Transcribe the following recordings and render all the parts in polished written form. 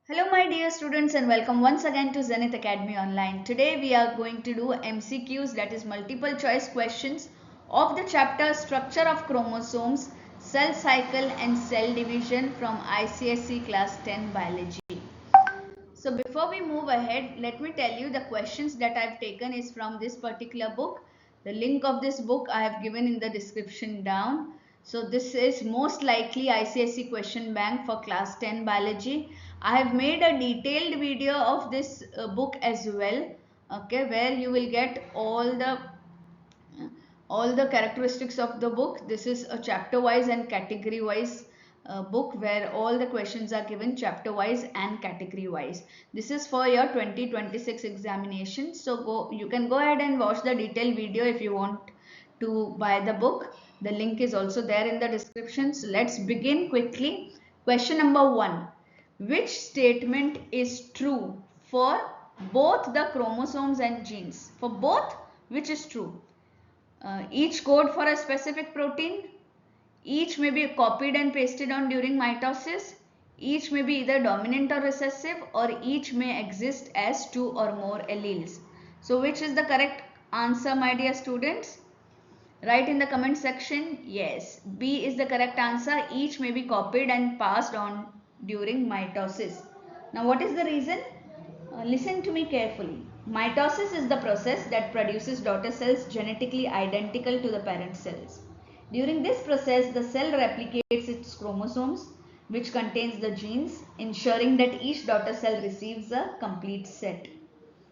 Hello my dear students and welcome once again to Zenith Academy Online. Today we are going to do MCQs, that is multiple choice questions of the chapter Structure of Chromosomes, Cell Cycle and Cell Division from ICSE Class 10 Biology. So before we move ahead, let me tell you the questions that I have taken is from this particular book. The link of this book I have given in the description down. So this is most likely ICSE question bank for class 10 biology. I have made a detailed video of this book as well, okay, where you will get all the characteristics of the book. This is a chapter wise and category wise book where all the questions are given chapter wise and category wise. This is for your 2026 examination. So you can go ahead and watch the detailed video if you want to buy the book. The link is also there in the description. So let's begin quickly. Question number 1. Which statement is true for both the chromosomes and genes? For both, which is true? Each code for a specific protein, each may be copied and pasted on during mitosis, each may be either dominant or recessive, or each may exist as 2 or more alleles. So which is the correct answer, my dear students? Write in the comment section. Yes, B is the correct answer. Each may be copied and passed on during mitosis. Now what is the reason? Listen to me carefully. Mitosis is the process that produces daughter cells genetically identical to the parent cells. During this process, the cell replicates its chromosomes, which contains the genes, ensuring that each daughter cell receives a complete set.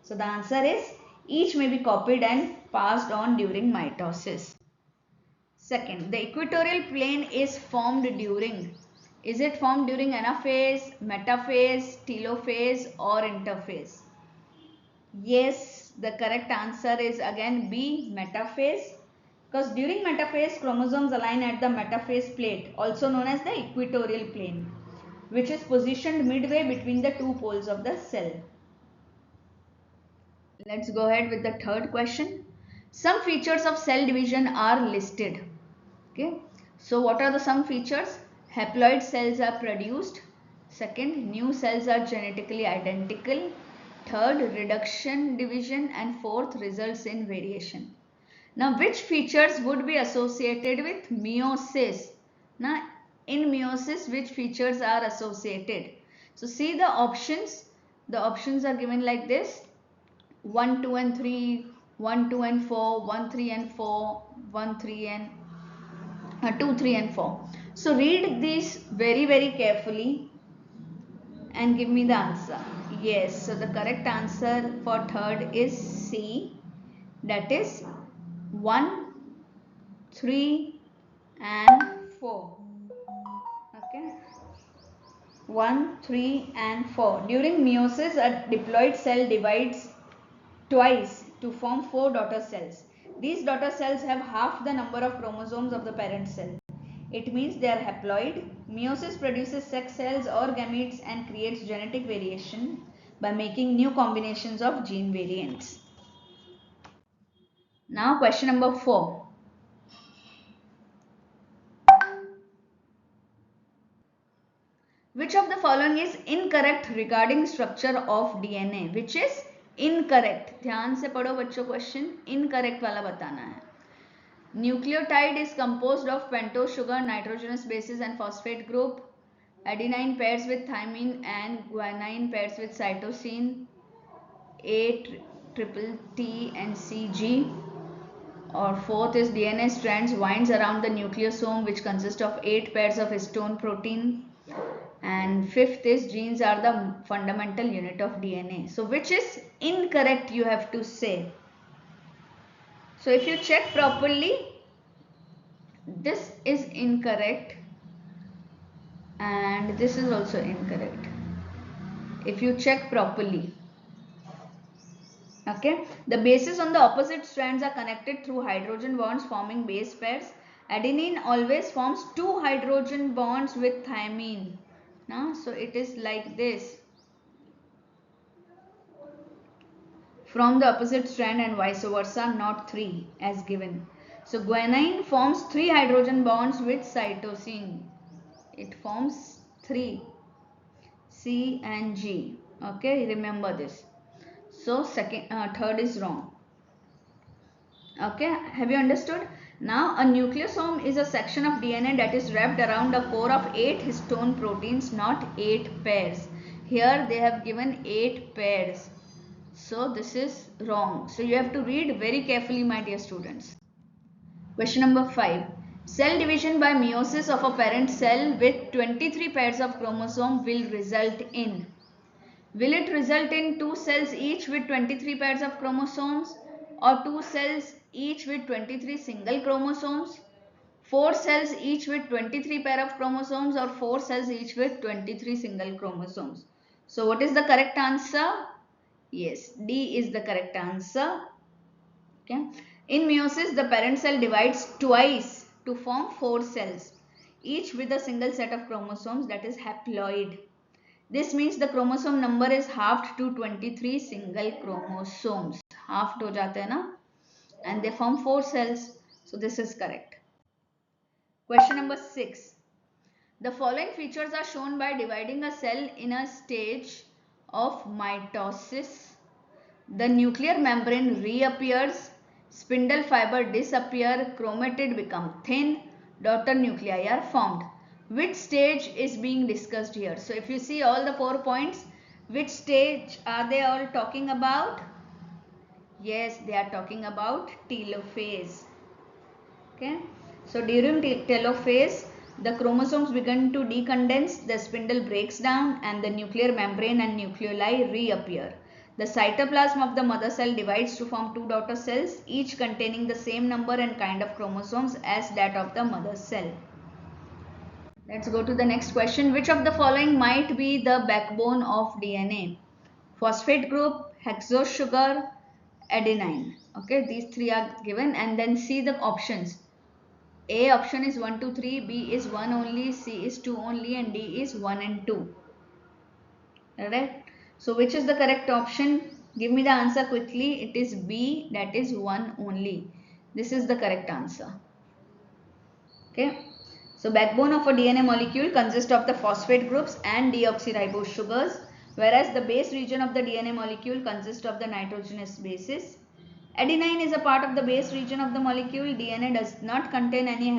So the answer is each may be copied and passed on during mitosis. Second, the equatorial plane is formed during. Is it formed during anaphase, metaphase, telophase or interphase? Yes, the correct answer is again B, metaphase. Because during metaphase, chromosomes align at the metaphase plate, also known as the equatorial plane, which is positioned midway between the two poles of the cell. Let's go ahead with the third question. Some features of cell division are listed. Okay. So what are the some features? Haploid cells are produced. Second, new cells are genetically identical. Third, reduction division, and fourth, results in variation. Now which features would be associated with meiosis? Now in meiosis, which features are associated? So see the options. The options are given like this: 1, 2 and 3, 1, 2 and 4, 1, 3 and 4, 1, 3 and 2, 3 and 4. So read these very carefully and give me the answer. Yes, so the correct answer for third is C, that is 1, 3 and 4. Okay. 1, 3 and 4. During meiosis, a diploid cell divides twice to form 4 daughter cells. These daughter cells have half the number of chromosomes of the parent cell. It means they are haploid. Meiosis produces sex cells or gametes and creates genetic variation by making new combinations of gene variants. Now question number 4. Which of the following is incorrect regarding structure of DNA? Which is incorrect? ध्यान से पढ़ो बच्चों question. Incorrect वाला बताना है. Nucleotide is composed of pentose sugar, nitrogenous bases and phosphate group. Adenine pairs with thymine and guanine pairs with cytosine. A triple T and CG. Or fourth is DNA strands winds around the nucleosome, which consists of 8 pairs of histone protein. And fifth is genes are the fundamental unit of DNA. So which is incorrect, you have to say. So if you check properly, this is incorrect and this is also incorrect. If you check properly. Okay. The bases on the opposite strands are connected through hydrogen bonds forming base pairs. Adenine always forms 2 hydrogen bonds with thymine. Now, so it is like this. From the opposite strand and vice versa, not 3 as given. So guanine forms 3 hydrogen bonds with cytosine. It forms 3. C and G. Okay, remember this. So third is wrong. Okay, have you understood? Now a nucleosome is a section of DNA that is wrapped around a core of 8 histone proteins, not 8 pairs. Here they have given 8 pairs. So this is wrong. So you have to read very carefully, my dear students. Question number 5. Cell division by meiosis of a parent cell with 23 pairs of chromosome will result in. Will it result in 2 cells each with 23 pairs of chromosomes, or 2 cells each with 23 single chromosomes, 4 cells each with 23 pair of chromosomes, or 4 cells each with 23 single chromosomes? So what is the correct answer? Yes, D is the correct answer. Okay. In meiosis, the parent cell divides twice to form 4 cells, each with a single set of chromosomes, that is haploid. This means the chromosome number is halved to 23 single chromosomes. Halved ho jate hai na? And they form 4 cells. So this is correct. Question number 6. The following features are shown by dividing a cell in a stage of mitosis. The nuclear membrane reappears, spindle fiber disappear, chromatid become thin, daughter nuclei are formed. Which stage is being discussed here? So if you see all the 4 points, which stage are they all talking about? Yes, they are talking about telophase. Okay. So during telophase, the chromosomes begin to decondense, the spindle breaks down, and the nuclear membrane and nucleoli reappear. The cytoplasm of the mother cell divides to form 2 daughter cells, each containing the same number and kind of chromosomes as that of the mother cell. Let's go to the next question. Which of the following might be the backbone of DNA? Phosphate group, hexose sugar, adenine. Okay, these 3 are given, and then see the options. A option is 1, 2, 3, B is 1 only, C is 2 only, and D is 1 and 2. Alright. So which is the correct option? Give me the answer quickly. It is B, that is 1 only. This is the correct answer. Okay. So backbone of a DNA molecule consists of the phosphate groups and deoxyribose sugars, whereas the base region of the DNA molecule consists of the nitrogenous bases. Adenine is a part of the base region of the molecule. DNA does not contain any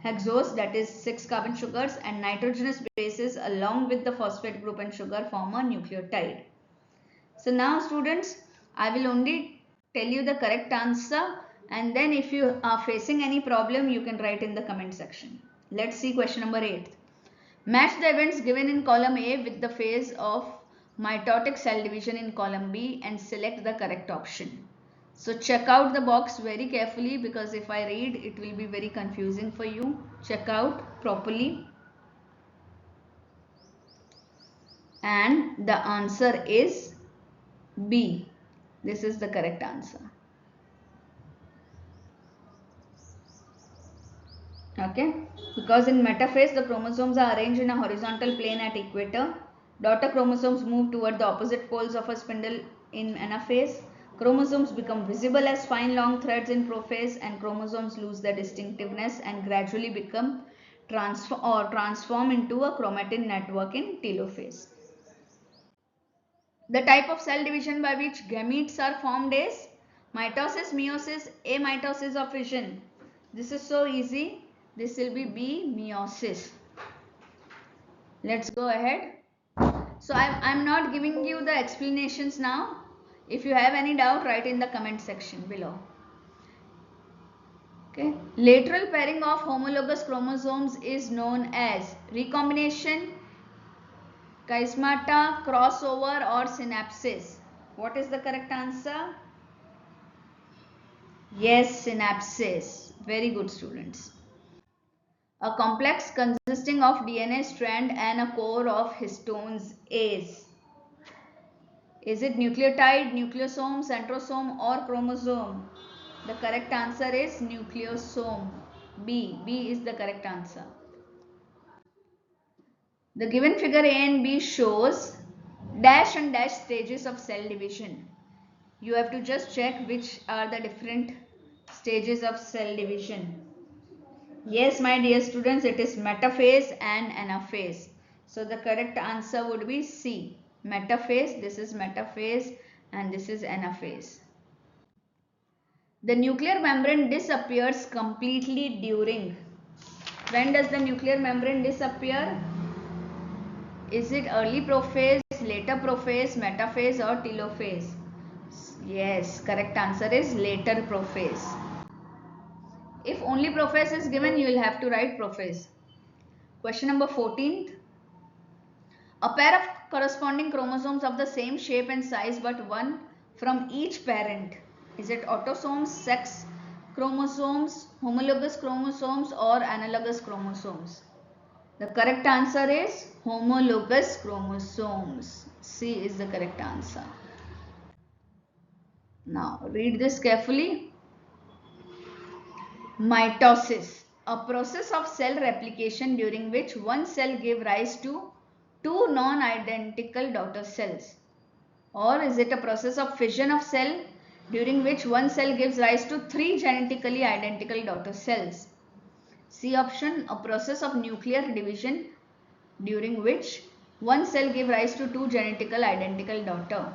hexose, that is 6 carbon sugars, and nitrogenous bases along with the phosphate group and sugar form a nucleotide. So now students, I will only tell you the correct answer, and then if you are facing any problem, you can write in the comment section. Let's see question number 8. Match the events given in column A with the phase of mitotic cell division in column B and select the correct option. So check out the box very carefully, because if I read, it will be very confusing for you. Check out properly. And the answer is B. This is the correct answer. Okay, because in metaphase the chromosomes are arranged in a horizontal plane at equator. Daughter chromosomes move toward the opposite poles of a spindle in anaphase. Chromosomes become visible as fine long threads in prophase, and chromosomes lose their distinctiveness and gradually become transform into a chromatin network in telophase. The type of cell division by which gametes are formed is mitosis, meiosis, amitosis, or fission. This is so easy. This will be B, meiosis. Let's go ahead. So I'm not giving you the explanations now. If you have any doubt, write in the comment section below. Okay. Lateral pairing of homologous chromosomes is known as recombination, chiasmata, crossover, or synapsis. What is the correct answer? Yes, synapsis. Very good, students. A complex consisting of DNA strand and a core of histones is it nucleotide, nucleosome, centrosome, or chromosome? The correct answer is nucleosome. B is the correct answer. The given figure A and B shows dash and dash stages of cell division. You have to just check which are the different stages of cell division. Yes, my dear students, it is metaphase and anaphase. So the correct answer would be C. Metaphase. This is metaphase and this is anaphase. The nuclear membrane disappears completely during. When does the nuclear membrane disappear? Is it early prophase, later prophase, metaphase or telophase? Yes, correct answer is later prophase. If only prophase is given, you will have to write prophase. Question number 14th. A pair of corresponding chromosomes of the same shape and size but one from each parent. Is it autosomes, sex chromosomes, homologous chromosomes or analogous chromosomes? The correct answer is homologous chromosomes. C is the correct answer. Now read this carefully. Mitosis, a process of cell replication during which one cell gives rise to two non-identical daughter cells. Or is it a process of fission of cell during which one cell gives rise to three genetically identical daughter cells? C option, a process of nuclear division during which one cell gives rise to two genetically identical daughter.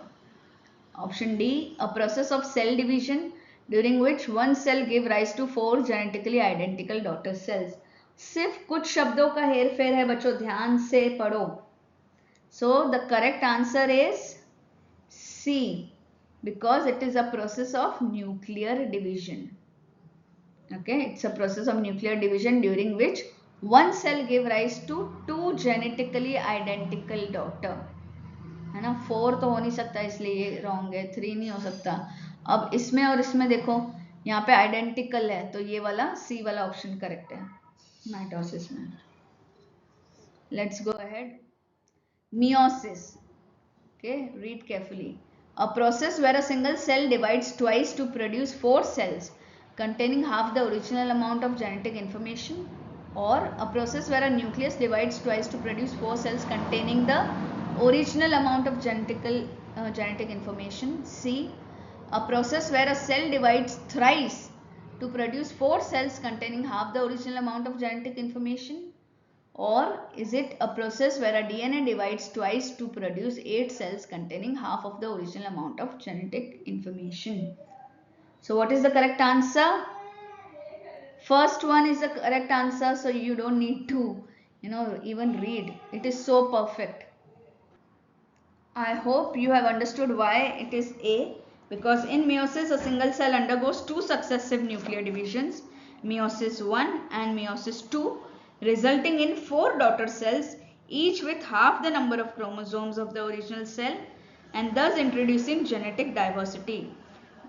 Option D, a process of cell division during which one cell gives rise to four genetically identical daughter cells. सिर्फ कुछ शब्दों का हेर फेर है बच्चों, ध्यान से पढ़ो. So the correct answer is C, because it is a process of nuclear division. Okay, it's a process of nuclear division during which one cell give rise to two genetically identical daughter. है ना, 4 तो हो नहीं सकता इसलिए ये wrong है, 3 नहीं हो सकता. अब इसमें और इसमें देखो, यहाँ पे आइडेंटिकल है तो ये वाला सी वाला ऑप्शन करेक्ट है माइटोसिस में. Let's go ahead. meiosis. Okay, read carefully. A process where a single cell divides twice to produce four cells containing half the original amount of genetic information, or a process where a nucleus divides twice to produce four cells containing the original amount of genetic information. C, a process where a cell divides thrice to produce four cells containing half the original amount of genetic information. Or is it a process where a DNA divides twice to produce 8 cells containing half of the original amount of genetic information? So what is the correct answer? First one is the correct answer, so you don't need to, even read. It is so perfect. I hope you have understood why it is A, because in meiosis a single cell undergoes two successive nuclear divisions, meiosis 1 and meiosis 2, resulting in 4 daughter cells, each with half the number of chromosomes of the original cell, and thus introducing genetic diversity.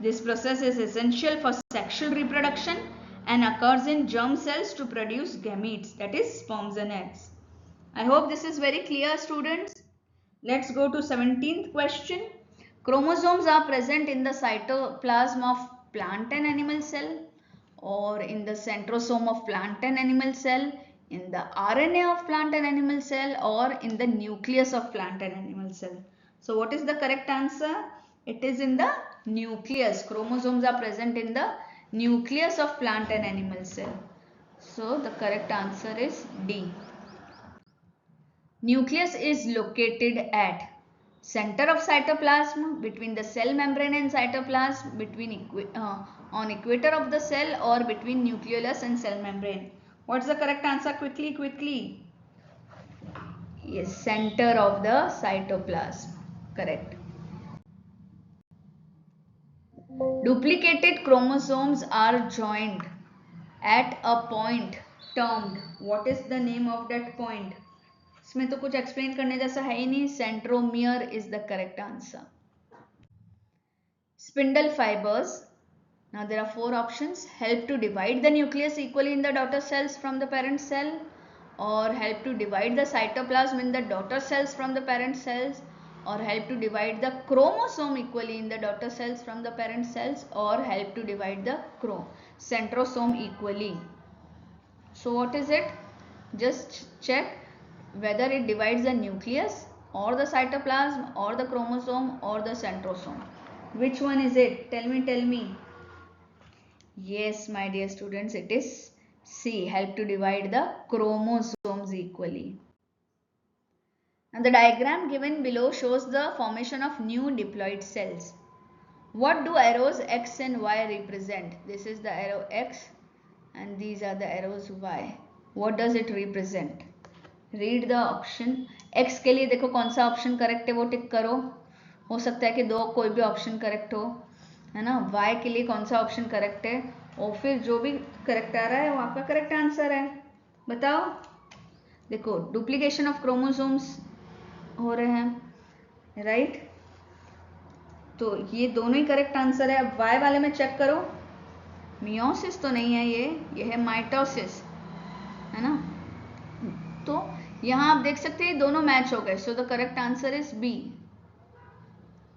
This process is essential for sexual reproduction and occurs in germ cells to produce gametes, that is sperms and eggs. I hope this is very clear, students. Let's go to 17th question. Chromosomes are present in the cytoplasm of plant and animal cell, or in the centrosome of plant and animal cell, in the RNA of plant and animal cell, or in the nucleus of plant and animal cell. So what is the correct answer? It is in the nucleus. Chromosomes are present in the nucleus of plant and animal cell. So the correct answer is D. Nucleus is located at center of cytoplasm, between the cell membrane and cytoplasm, between on equator of the cell, or between nucleolus and cell membrane. What's the correct answer? Quickly. Yes, center of the cytoplasm. Correct. Duplicated chromosomes are joined at a point termed. What is the name of that point? इसमें तो कुछ explain करने जैसा है ही नहीं. Centromere is the correct answer. Spindle fibers. Now there are 4 options. Help to divide the nucleus equally in the daughter cells from the parent cell, or help to divide the cytoplasm in the daughter cells from the parent cells, or help to divide the chromosome equally in the daughter cells from the parent cells, or help to divide the centrosome equally. So what is it? Just check whether it divides the nucleus or the cytoplasm or the chromosome or the centrosome. Which one is it? Tell me. Yes, my dear students, it is C. Help to divide the chromosomes equally. Now the diagram given below shows the formation of new diploid cells. What do arrows X and Y represent? This is the arrow X and these are the arrows Y. What does it represent? Read the option. X के लिए देखो कौन सा option correct है वो टिक करो. हो सकता है कि दो कोई भी ऑप्शन करेक्ट हो, है ना. Y के लिए कौन सा ऑप्शन करेक्ट है और फिर जो भी करेक्ट आ रहा है वो आपका करेक्ट आंसर है. बताओ. देखो डुप्लीकेशन ऑफ क्रोमोसोम्स हो रहे हैं, राइट. तो ये दोनों ही करेक्ट आंसर है. अब वाई वाले में चेक करो. मियोसिस तो नहीं है, ये है माइटोसिस, है ना. तो यहां आप देख सकते हैं दोनों मैच हो गए. So the correct answer is B.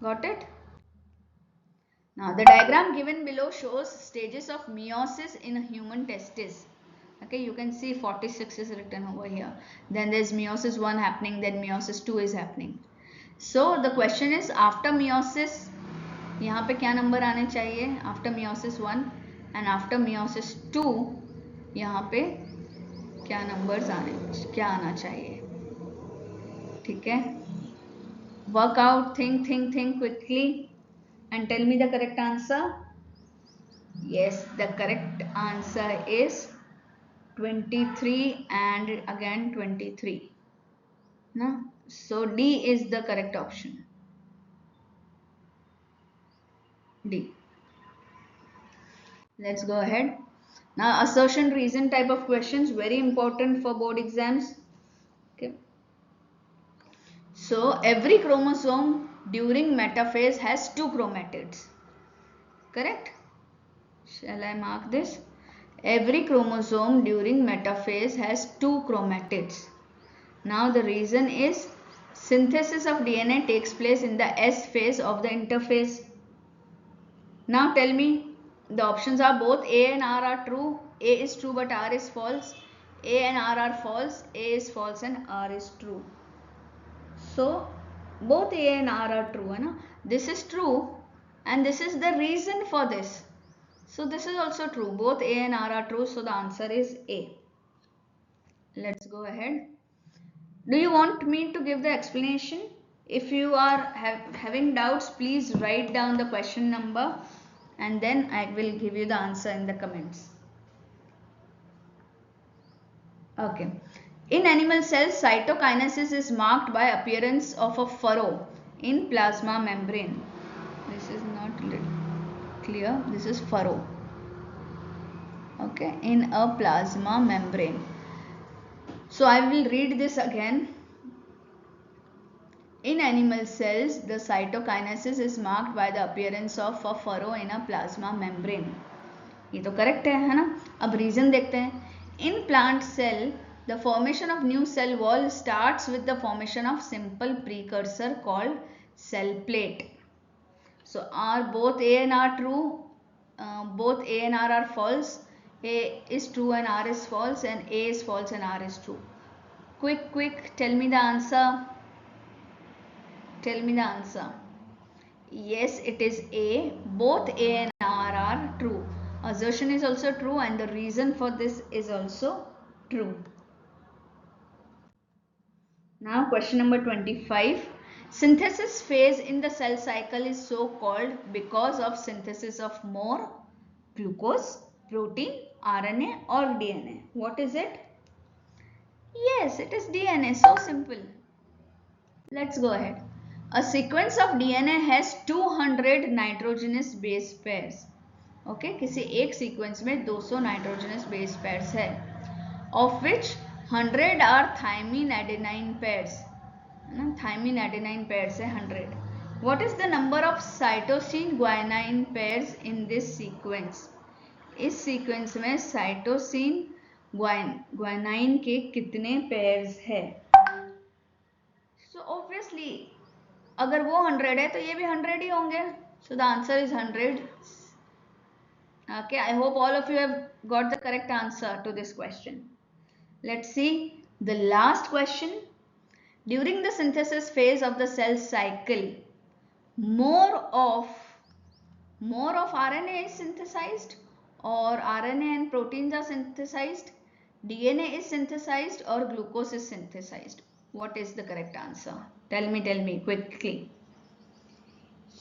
Got it. Now the diagram given below shows stages of meiosis in a human testis. Okay, you can see 46 is written over here. Then there's meiosis 1 happening, then meiosis 2 is happening. So the question is after meiosis यहाँ पे क्या number आने चाहिए after meiosis 1 and after meiosis 2 यहाँ पे क्या numbers क्या आना चाहिए. ठीक है. Work out, think quickly and tell me the correct answer. Yes, the correct answer is 23 and again 23. ना. So D is the correct option. D. Let's go ahead. Now assertion reason type of questions, very important for board exams. Okay. So every chromosome during metaphase has 2 chromatids. Correct? Shall I mark this? Every chromosome during metaphase has 2 chromatids. Now the reason is synthesis of DNA takes place in the S phase of the interphase. Now tell me, the options are both A and R are true. A is true but R is false. A and R are false. A is false and R is true. So both A and R are true, है ना. This is true and this is the reason for this. So this is also true. Both A and R are true. So the answer is A. Let's go ahead. Do you want me to give the explanation? If you are having doubts, please write down the question number and then I will give you the answer in the comments. Okay. In animal cells, cytokinesis is marked by appearance of a furrow in plasma membrane. This is not clear. This is furrow. Okay, in a plasma membrane. So I will read this again. In animal cells, the cytokinesis is marked by the appearance of a furrow in a plasma membrane. ये तो correct है ना. अब reason देखते हैं. In plant cell, the formation of new cell wall starts with the formation of simple precursor called cell plate. So are both A and R true? Both A and R are false. A is true and R is false, and A is false and R is true. Quick, tell me the answer. Tell me the answer. Yes, it is A. Both A and R are true. Assertion is also true and the reason for this is also true. Now question number 25. Synthesis phase in the cell cycle is so called because of synthesis of more glucose, protein, RNA or DNA. What is it? Yes, it is DNA. So simple. Let's go ahead. A sequence of DNA has 200 nitrogenous base pairs. Okay, किसी एक sequence में 200 nitrogenous base pairs है, of which 100 are thymine adenine pairs. Thymine adenine pairs है 100. What is the number of cytosine guanine pairs in this sequence? इस sequence में cytosine guanine के कितने pairs है? So obviously अगर वो 100 है तो ये भी 100 ही होंगे. So the answer is 100. Okay, I hope all of you have got the correct answer to this question. Let's see the last question. During the synthesis phase of the cell cycle, more of RNA is synthesized, or RNA and proteins are synthesized, DNA is synthesized, or glucose is synthesized. What is the correct answer? Tell me quickly.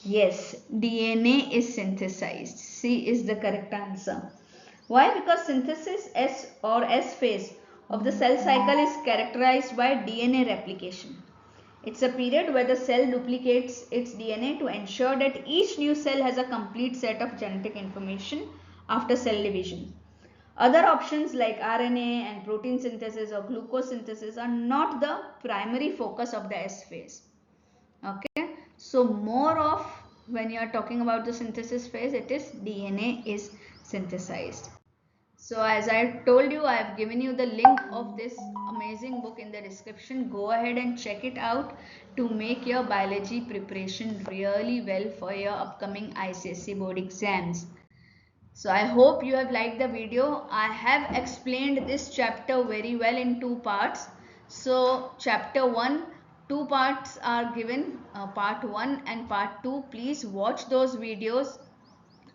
Yes, DNA is synthesized. C is the correct answer. Why? Because synthesis S or S phase of the cell cycle is characterized by DNA replication. It's a period where the cell duplicates its DNA to ensure that each new cell has a complete set of genetic information after cell division. Other options like RNA and protein synthesis or glucose synthesis are not the primary focus of the S phase. Okay, so more of when you are talking about the synthesis phase, it is DNA is synthesized. So as I told you, I have given you the link of this amazing book in the description. Go ahead and check it out to make your biology preparation really well for your upcoming ICSE board exams. So I hope you have liked the video. I have explained this chapter very well in two parts. So chapter 1, two parts are given, part 1 and part 2. Please watch those videos.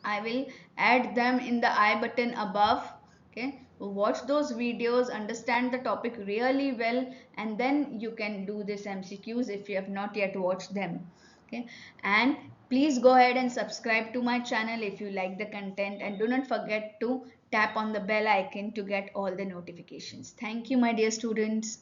I will add them in the I button above. Okay, watch those videos, understand the topic really well, and then you can do this MCQs if you have not yet watched them. Okay, and please go ahead and subscribe to my channel if you like the content, and do not forget to tap on the bell icon to get all the notifications. Thank you, my dear students.